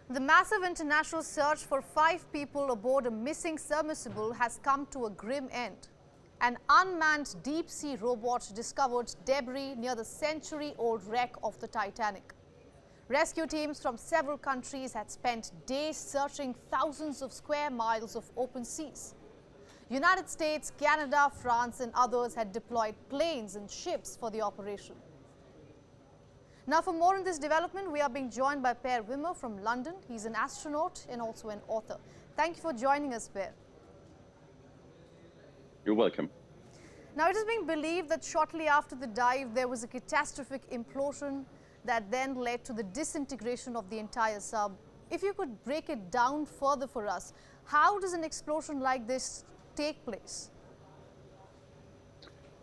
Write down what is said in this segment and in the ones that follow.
The massive international search for 5 people aboard a missing submersible has come to a grim end. An unmanned deep-sea robot discovered debris near the century-old wreck of the Titanic. Rescue teams from several countries had spent days searching thousands of square miles of open seas. United States, Canada, France and others had deployed planes and ships for the operation. Now, for more on this development, we are being joined by Per Wimmer from London. He's an astronaut and also an author. Thank you for joining us, Per. You're welcome. Now, it is being believed that shortly after the dive, there was a catastrophic implosion that then led to the disintegration of the entire sub. If you could break it down further for us, how does an explosion like this take place?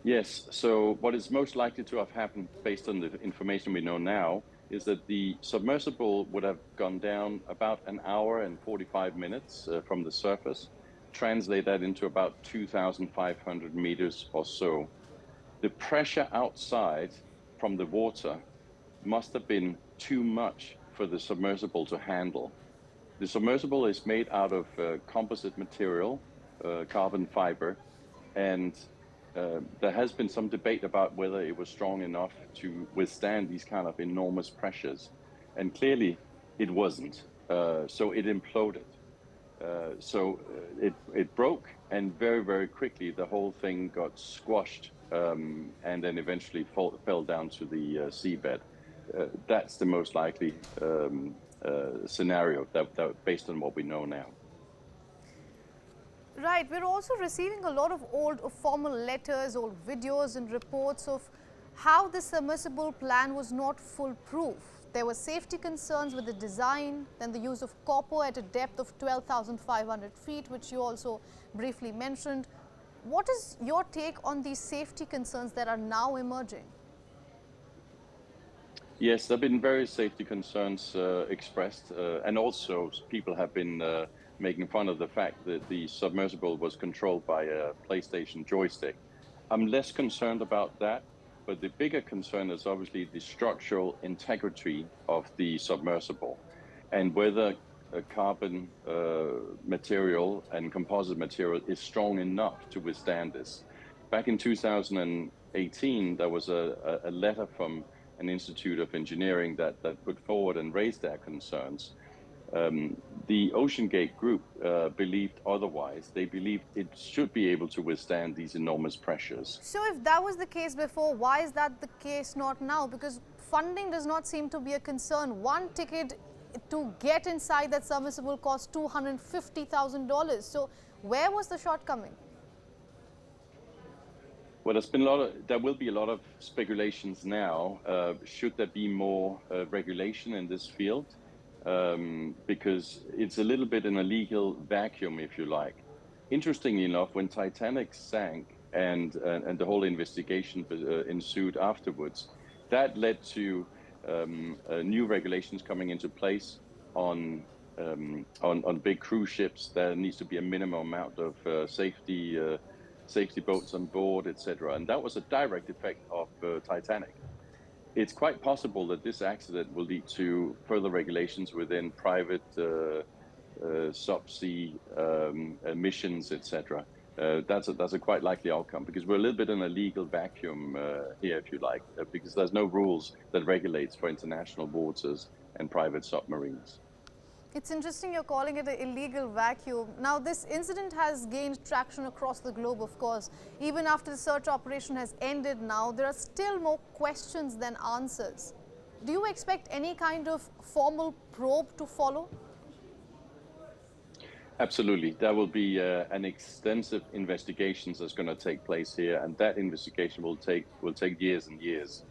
Yes, so what is most likely to have happened based on the information we know now is that the submersible would have gone down about an hour and 45 minutes from the surface. Translate that into about 2,500 meters or so. The pressure outside from the water must have been too much for the submersible to handle. The submersible is made out of composite material, carbon fiber, and there has been some debate about whether it was strong enough to withstand these kind of enormous pressures. And clearly it wasn't. So it imploded. It broke, and very, very quickly the whole thing got squashed and then eventually fell down to the seabed. That's the most likely scenario that based on what we know now. Right, we're also receiving a lot of old formal letters, old videos and reports of how the submersible plan was not foolproof. There were safety concerns with the design, then the use of copper at a depth of 12,500 feet, which you also briefly mentioned. What is your take on these safety concerns that are now emerging? Yes, there have been various safety concerns expressed, and also people have been making fun of the fact that the submersible was controlled by a PlayStation joystick. I'm less concerned about that, but the bigger concern is obviously the structural integrity of the submersible and whether a carbon material and composite material is strong enough to withstand this. Back in 2018, there was a letter from an Institute of Engineering that put forward and raised their concerns. The OceanGate group believed otherwise. They believed it should be able to withstand these enormous pressures. So if that was the case before, why is that the case not now? Because funding does not seem to be a concern. One ticket to get inside that submersible cost $250,000. So where was the shortcoming? Well, there will be a lot of speculations now. Should there be more regulation in this field? Because it's a little bit in a legal vacuum, if you like. Interestingly enough, when Titanic sank and the whole investigation ensued afterwards, that led to new regulations coming into place on big cruise ships. There needs to be a minimum amount of safety boats on board, etc. And that was a direct effect of Titanic. It's quite possible that this accident will lead to further regulations within private subsea missions, etc. That's a quite likely outcome, because we're a little bit in a legal vacuum here, if you like, because there's no rules that regulates for international waters and private submarines. It's interesting you're calling it an illegal vacuum. Now, this incident has gained traction across the globe, of course. Even after the search operation has ended now, there are still more questions than answers. Do you expect any kind of formal probe to follow? Absolutely. There will be an extensive investigation that's going to take place here, and that investigation will take years and years.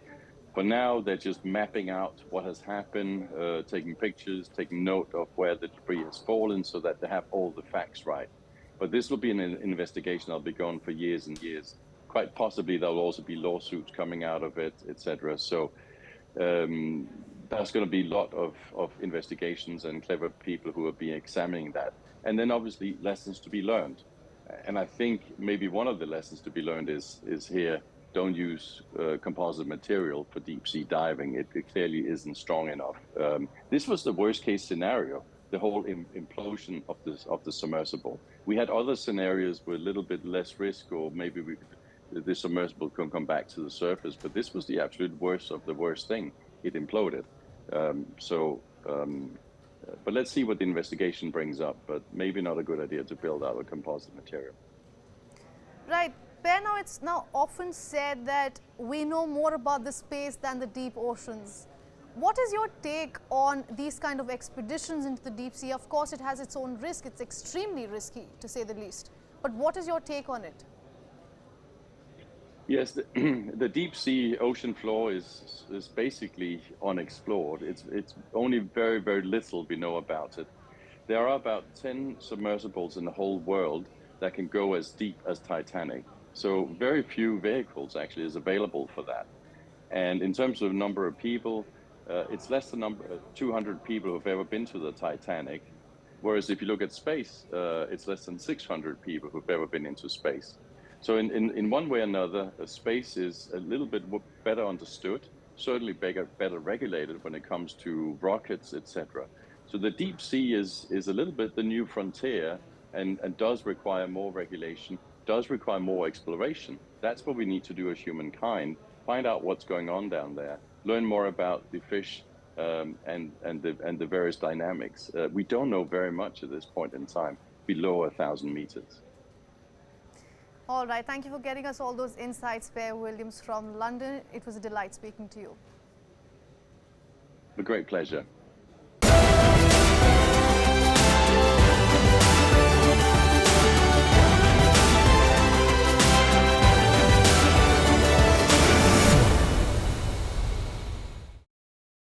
For now, they're just mapping out what has happened, taking pictures, taking note of where the debris has fallen so that they have all the facts right. But this will be an investigation that'll be going for years and years. Quite possibly there'll also be lawsuits coming out of it, etc. So there's going to be a lot of investigations and clever people who will be examining that. And then obviously lessons to be learned. And I think maybe one of the lessons to be learned is here don't use composite material for deep sea diving. It clearly isn't strong enough. This was the worst case scenario, the whole implosion of the submersible. We had other scenarios with a little bit less risk, or maybe the submersible can come back to the surface, but this was the absolute worst of the worst thing. It imploded. But let's see what the investigation brings up, but maybe not a good idea to build out a composite material. Right. Per, now it's now often said that we know more about the space than the deep oceans. What is your take on these kind of expeditions into the deep sea? Of course, it has its own risk. It's extremely risky, to say the least. But what is your take on it? Yes, the deep sea ocean floor is basically unexplored. It's only very, very little we know about it. There are about 10 submersibles in the whole world that can go as deep as Titanic. So very few vehicles actually is available for that. And in terms of number of people, it's less than 200 people who've ever been to the Titanic. Whereas if you look at space, it's less than 600 people who've ever been into space. So in one way or another, space is a little bit better understood, certainly better regulated when it comes to rockets, etc. So the deep sea is a little bit the new frontier, and does require more regulation, does require more exploration. That's what we need to do as humankind, find out what's going on down there, learn more about the fish and the various dynamics. We don't know very much at this point in time, below 1,000 meters. All right. Thank you for getting us all those insights, Per Williams from London. It was a delight speaking to you. A great pleasure.